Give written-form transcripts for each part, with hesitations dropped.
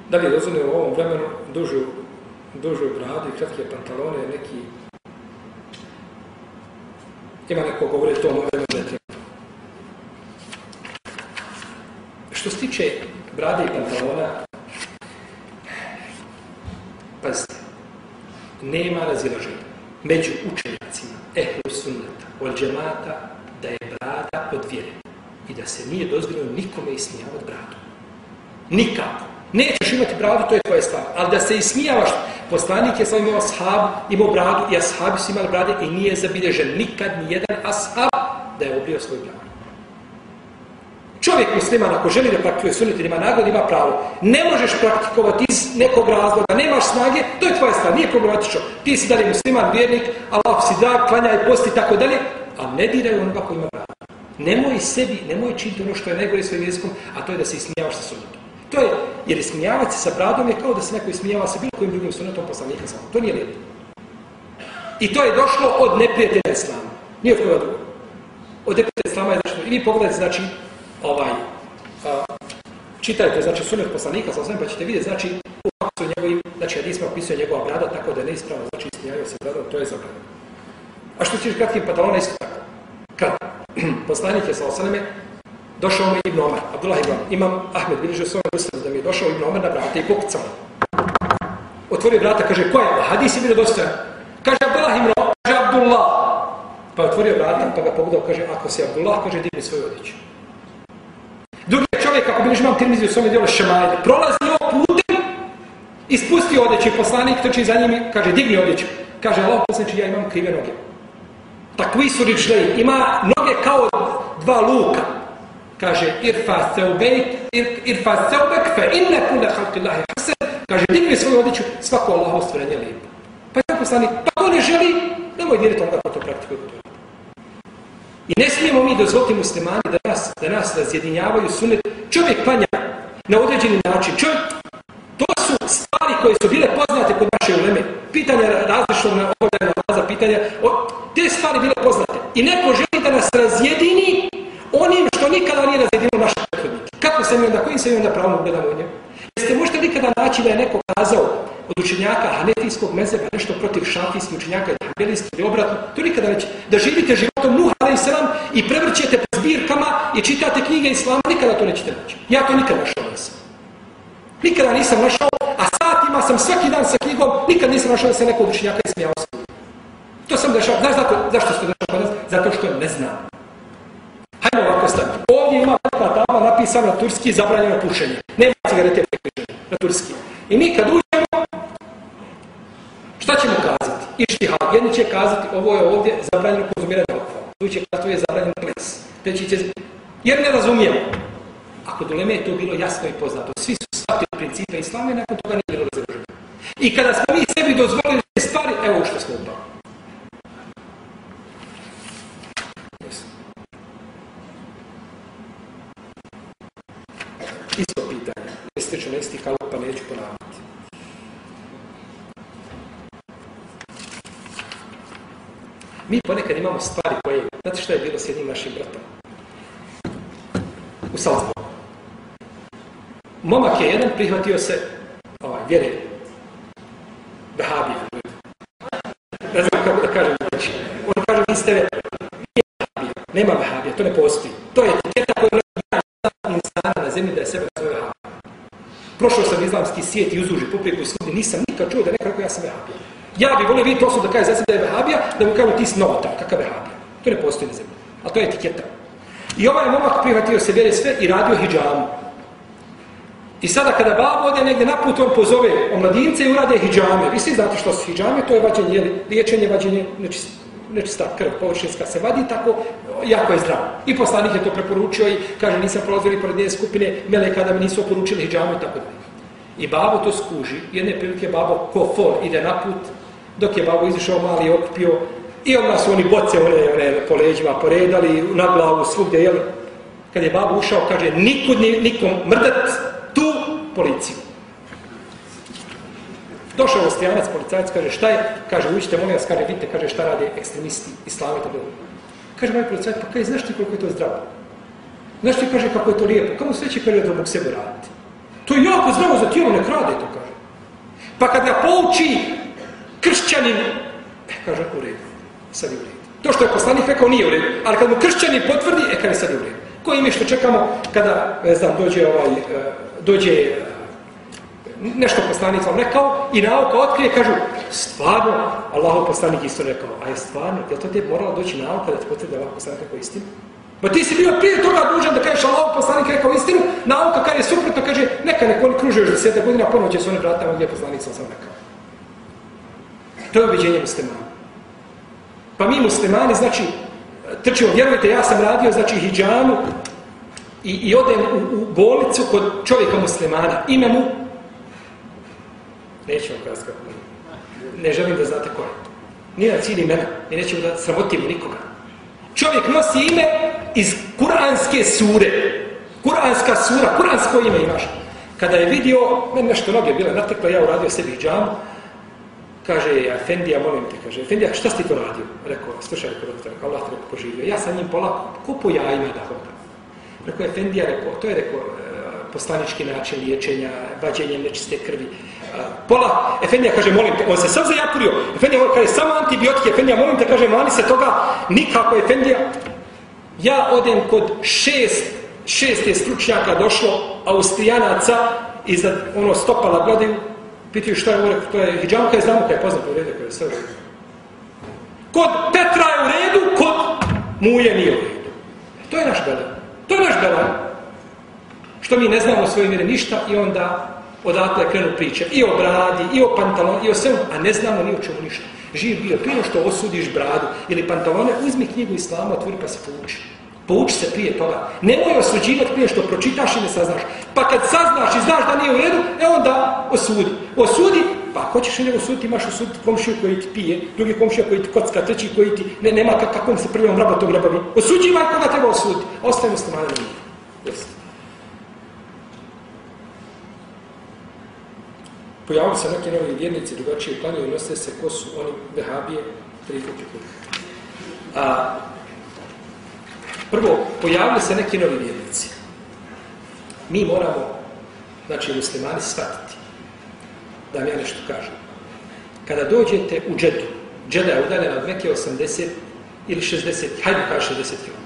Da li je dozvoljeno u ovom vremenu dužu bradu i kratke pantalone, neki... Ima neko govori to mu vremenu ne treba. Što se tiče brade i pantalona, pazite, nema razilaženja među učenjacima ehlu sunnata wal džemata da je brada od vjere i da se nije dozvoljeno nikome ismijavati bradu. Nikako. Nećeš imati bradu, to je tvoja stvar. Ali da se ismijavaš, poslanik je sam imao ashab, imao bradu i ashabi su imali brade i nije zabilježen nikad nijedan ashab da je obrio svoj bradu. Čovjek musliman ako želi da praktikuje sunnet i ima nagradu, ima pravo. Ne možeš praktikovati iz nekog razloga, nemaš snage, to je tvoja stvar, nije problematično. Ti si dalje musliman, vjernik, Allah si drag, klanjaj, posti i tako dalje, a ne diraj onoga ko ima bradu. Nemoj činiti ono što je najgore svojim jezikom, a to je da se ismijavaš sa sunnetom. To je, jer ismijavati se sa bradom je kao da se neko ismijava sa bilo kojim drugim sunnetom poslanika samo. To nije lijepo. I to je došlo od neprijatelja islama. Nije od koga drugo. Od neprijatelja islama je došlo. I vi pogledajte, znači, čitajte, znači, sunnet poslanika sa pa ćete vidjeti, znači, u faksu njegovim, znači, hadisma opisuje njegova brada, tako da je neispravno, znači, ismijavaju se bradom, to je zabranjeno. A što ćeš kratkim pantalona, isto tako. Kad poslanik je sa došao mi Ibn Omar, Abdullah ibn Omar. Imam Ahmed bilježio svoj muslim da mi je došao Ibn Omar na vrata i pokucao. Otvorio vrata, kaže, ko je? Hadis je bilo dostojan. Kaže, Abdullah ibn Omar, kaže, Abdullah. Pa otvorio vrata, pa ga pogledao, kaže, ako si Abdullah, kaže, digni svoju odjeću. Drugi čovjek, ako bilježi imam Tirmizi u svome dijelu Šemajde, prolazi ovog putem i spustio odjeću. Poslanik trči za njim i kaže, digni odjeću. Kaže, Allah poslaniče, ja imam krive noge. Takvi su ričlej, ima noge kao dva luka. Kaže, irfa seubek fe inne kulle halqillahi hasen. Kaže, digni svoju odjeću, svako Allahovo stvorenje lijepo. Pa je poslanik, pa ko ne želi, nemoj dirati onoga ko to praktikuje. I ne smijemo mi dozvoliti muslimani da nas razjedinjavaju sunnet. Čovjek klanja na određeni način. To su stvari koje su bile poznate kod naše uleme. Pitanja različnog obavljanja namaza, pitanja, te stvari bile poznate. I neko želi da nas razjedini onim što nikada nije razjedinilo naše prethodnike. Kako se mi onda, kojim se mi onda pravom gledamo u njemu? Jeste možete nikada naći da je neko kazao od učenjaka hanefijskog mezheba nešto protiv šafijskih učenjaka i hanbelijskih ili obratno? To nikada neće. Da živite životom Nuh a.s. i prevrćete po zbirkama i čitate knjige islama, nikada to nećete naći. Ja to nikada našao nisam. Nikada nisam našao, a satima sam svaki dan sa knjigom, nikad nisam našao da se neko od učenjaka ismijao s knjigom. To sam dešao. Znaš zašto ste dešao kod nas? Zato što ne znam. Hajmo ovako staviti. Ovdje ima tamo napisano na turski zabranjeno pušenje. Nema cigarete prekrižene na turski. I mi kad uđemo, šta ćemo kazati? Ištihad. Jedni će kazati ovo je ovdje zabranjeno konzumiranje alkohola. Drugi će kazati ovo je zabranjeno ples. Jer ne razumijemo. Ako do uleme je to bilo jasno i poznato, svi su shvatili principe islama i nakon toga nije bilo razilaženja. I kada smo mi sebi dozvolili te stvari, evo što smo upali. Isto pitanje. Jeste ću na isti kalup, pa neću ponavljati. Mi ponekad imamo stvari koje... Znate što je bilo s jednim našim bratom? U Salzburgu. Momak je jedan prihvatio se vjere Vehabija. Ne znam kako da kažem. On kaže, vi ste Vehabija. Nema Vehabija, to ne postoji. To je etiketa koja je insana na zemlji da je sebe zove Vehabija. Prošao sam islamski svijet i uzuži poprijeku svudi, nisam nikad čuo da neko rekao ja sam Vehabija. Ja bih volio vidjeti osobu da kaže za sebe da je Vehabija, da mu kažu ti si novotar, kakav Vehabija. To ne postoji na zemlji. Ali to je etiketa. I ovaj momak prihvatio se vjere sve i radio hidžamu. I sada kada babo ode negdje na put, on pozove omladince i urade hidžame. Vi svi znate što su hidžame, to je vađenje, liječenje, vađenje nečista krv, površinska se vadi, tako jako je zdravo. I poslanik je to preporučio i kaže nisam prolazili pored nje skupine meleka da mi nisu oporučili hidžamu i tako dalje. I babo to skuži, jedne prilike babo ko for ide na put, dok je babo izišao mali i okupio i odmah su oni boce one po leđima poredali, na glavu, svugdje, jel? Kad je babo ušao, kaže, nikom mrdat, tu policiju. Došao Austrijanac, policajac, kaže, šta je? Kaže, uđite, molim vas, kaže, vidite, kaže, šta rade ekstremisti, islami, to bilo. Kaže, moj policajac, pa kaj, znaš ti koliko je to zdravo? Znaš ti, kaže, kako je to lijepo? Kamo sve će, kaže, da mogu sebe raditi? To je jako zdravo za tijelo, ne krade, to kaže. Pa kad ga pouči kršćanin, kaže, u redu, sad je u redu. To što je poslanik rekao nije u redu, ali kad mu kršćanin potvrdi, kaže, sad je u redu. Koji mi što čekamo kada, ne znam, dođe nešto poslanik vam rekao i nauka otkrije, kažu, stvarno, Allahov poslanik isto rekao, a je stvarno, je li to te moralo doći nauka da ti potvrdi Allahov poslanik rekao istinu? Pa ti si bio prije toga dužan da kažeš Allahov poslanik rekao istinu, nauka kad je suprotno, kaže, neka oni kruže još 10 godina, ponovo će se oni vratiti gdje je poslanik sam rekao. To je ubeđenje muslimana. Pa mi muslimani, znači, trčimo, vjerujte, ja sam radio, znači, hidžamu i odem u bolnicu kod čovjeka muslimana, ime mu, neću vam kazati kako ne želim da znate ko je. Nije na cilj imena i nećemo da sramotimo nikoga. Čovjek nosi ime iz kuranske sure. Kuranska sura, kuransko ime imaš. Kada je vidio, meni nešto noge bile natekle, ja uradio sebi hidžamu, kaže, Efendija, molim te, kaže, Efendija, šta si ti to radio? Rekao, slušaj, Allah te poživio. Ja sam njim polako, kupu jajima da hodam. Rekao, Efendija, to je rekao, poslanički način liječenja, vađenje nečiste krvi. Pola, Efendija kaže, molim te, on se sam zajapurio. Efendija kaže, samo antibiotike. Efendija, molim te, kaže, mani se toga, nikako, Efendija. Ja odem kod šest je stručnjaka došlo, Austrijanaca, iza stopala gledaju, pitaju šta je ovo, to je hidžamka, je znamo kaj je poznato u redu, kaj je sve u redu. Kod Petra je u redu, kod Muje nije u redu. To je naš belaj. To je naš belaj. Što mi ne znamo o svojoj vjeri ništa i onda odatle krenu priče i o bradi, i o pantalonu, i o svemu, a ne znamo ni o čemu ništa. Živ bio, prije što osudiš bradu ili pantalone, uzmi knjigu Islama, otvori pa se pouči. Pouči se prije toga. Nemoj osuđivati prije što pročitaš i ne saznaš. Pa kad saznaš i znaš da nije u redu, onda osudi. Osudi, pa ako ćeš njega osuditi, imaš osuditi komšiju koji ti pije, drugi komšija koji ti kocka, treći koji ti nema kakvom se prvom rabatom rabavi. Osuđivaj koga treba osuditi. Ostavimo se malo na njih. Pojavili se neki novi vjernici, drugačije klanjaju i nose se ko su oni vehabije, 3 Prvo, pojavili se neki novi vjernici. Mi moramo, znači muslimani, shvatiti da mi ja nešto kažem. Kada dođete u Džedu, Džeda je udaljena od Mekke 80 ili 60, hajde kaže 60 km.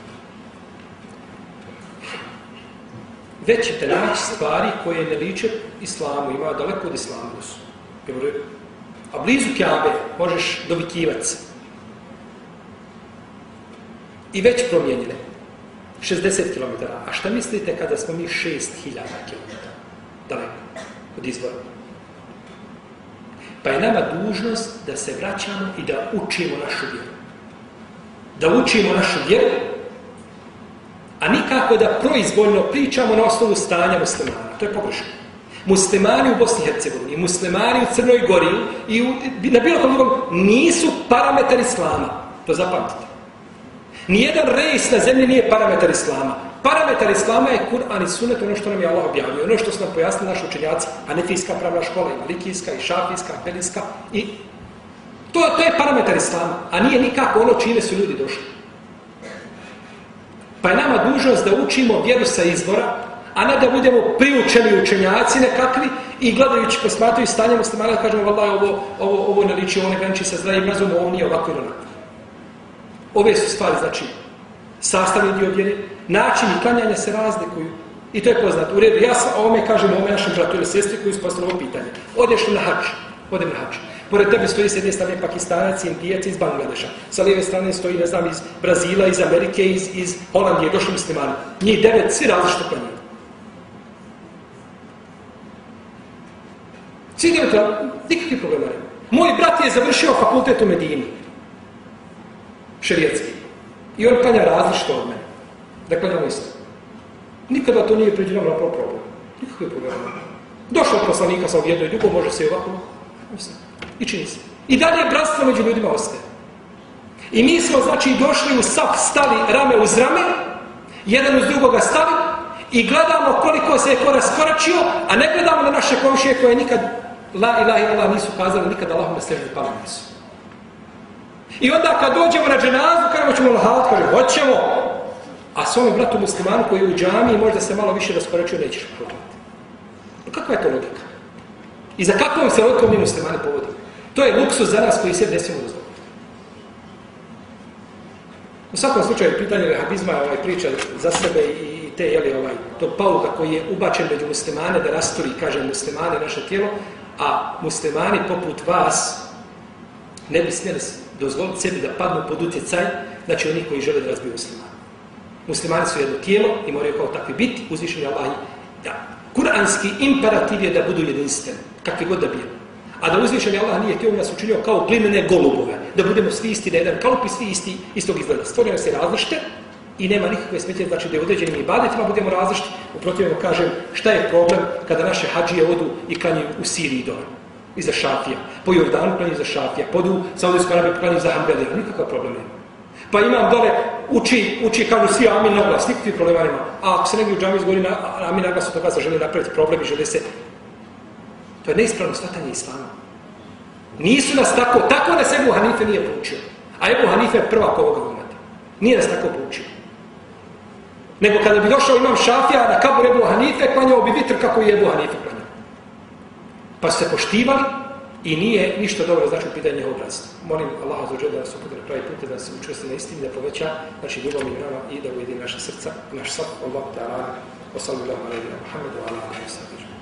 Već ćete naći stvari koje ne liče islamu, ima daleko od islamu. A blizu Kjabe možeš dovikivati se. I već promijenile. 60 km. A šta mislite kada smo mi 6000 km? Daleko od izvora. Pa je nama dužnost da se vraćamo i da učimo našu vjeru. Da učimo našu vjeru, a nikako da proizvoljno pričamo na osnovu stanja muslimana. To je pogrešno. Muslimani u Bosni i Hercegovini, muslimani u Crnoj Gori i na bilo kom drugom nisu parametar islama. To zapamtite. Nijedan rejs na zemlji nije parametar islama. Parametar islama je Kur'an i Sunnet, ono što nam je Allah objavio, ono što su nam pojasnili naši učenjaci, Hanefijska pravna škola, i Malikijska, i Šafijska, i Belijska. I to je parametar islama, a nije nikako ono čime su ljudi došli. Pa je nama dužnost da učimo vjeru sa izvora, a ne da budemo priučeni učenjaci nekakvi i gledajući posmatraju stanje muslimana da kažemo vallahi ovo ne liči, ovo ne graniči sa zdravim razumom, ovo nije ovako ili onako. Ove su stvari, znači, sastavni dio vjere, načini klanjanja se razlikuju i to je poznato. U redu, ja o ovome kažem ovome našem bratu ili sestri koji su postavili ovo pitanje. Odeš na hadž, odem na hadž. Pored tebe stoji s jedne strane Pakistanac i Indijac iz Bangladeša. Sa lijeve strane stoji, ne znam, iz Brazila, iz Amerike, iz Holandije, došli muslimani. Njih 9, svi različito klanjaju. Svi 9, nikakvih problema nema. Moj brat je završio fakultet u Medini. Šerijetski. I on klanja različito od mene. Da klanjamo isto. Nikada to nije pređeno napravo problem. Nikakvih problema nema. Došao od poslanika sa jedno i drugo, može se i ovako. I čini se. I dalje bratstvo među ljudima ostaje. I mi smo, znači, došli u saf, stali rame uz rame, jedan uz drugoga stali i gledamo koliko se je ko raskoračio, a ne gledamo na naše komšije koje nikad la ilaha illallah nisu kazali, nikad Allahumma seždu pali nisu. I onda kad dođemo na dženazu, kada ćemo lahavat, kaže, hoćemo, a svome bratu muslimanu koji je u džamiji možda se malo više raskoračio, nećeš pogledati. Kakva je to logika? I za kakvom se logikom mi muslimani povodi? To je luksuz za nas koji se ne smijemo dozvoliti. U svakom slučaju, pitanje vehabizma priča za sebe i te, tog pauka koji je ubačen među muslimane da rasturi, kaže muslimane, naše tijelo, a muslimani poput vas ne bi smjeli dozvoliti sebi da padnu pod utjecaj, znači oni koji žele da razbiju muslimane. Muslimani su jedno tijelo i moraju kao takvi biti, uzvišeni Allah. Da. Kuranski imperativ je da budu jedinstveni, kakvi god da bili. A da uzvišeni Allah nije htio nas učinio kao glinene golubove, da budemo svi isti na jedan kalup i svi istog izgleda. Stvoreno se različite i nema nikakve smetnje, znači da je u određenim ibadetima budemo različiti. U protivnom kažem, šta je problem kada naše hadžije odu i klanjaju u Siriji dole, iza Šafija, po Jordanu klanjaju iza Šafija, podu u Saudijskoj Arabiji klanjaju iza Hanbelija, nikakav problem nema. Pa imam dole, uči kažu svi amin na glas, nikakvih problema nema. A ako se negdje u džami izgovori amin na glas, od toga se želi napraviti problem i žele se... To je neispravno shvatanje islama. Nisu nas tako nas Ebu Hanife nije poučio. A Ebu Hanife je prvak ovoga umeta. Nije nas tako poučio. Nego kada bi došao imam Šafija na kabur Ebu Hanife, klanjao bi vitr kako je Ebu Hanife klanjao. Pa su se poštivali i nije ništa dobro znači u pitanju njehovog bratstva. Molim Allaha za da nas upute na pravi put, da se učvrsti na istini, da poveća ljubav i nama i da ujedini naše srca, naš svakoga Allah, da wa sallallahu alaihi wa Muhammedu wa ala alihi wa sallam.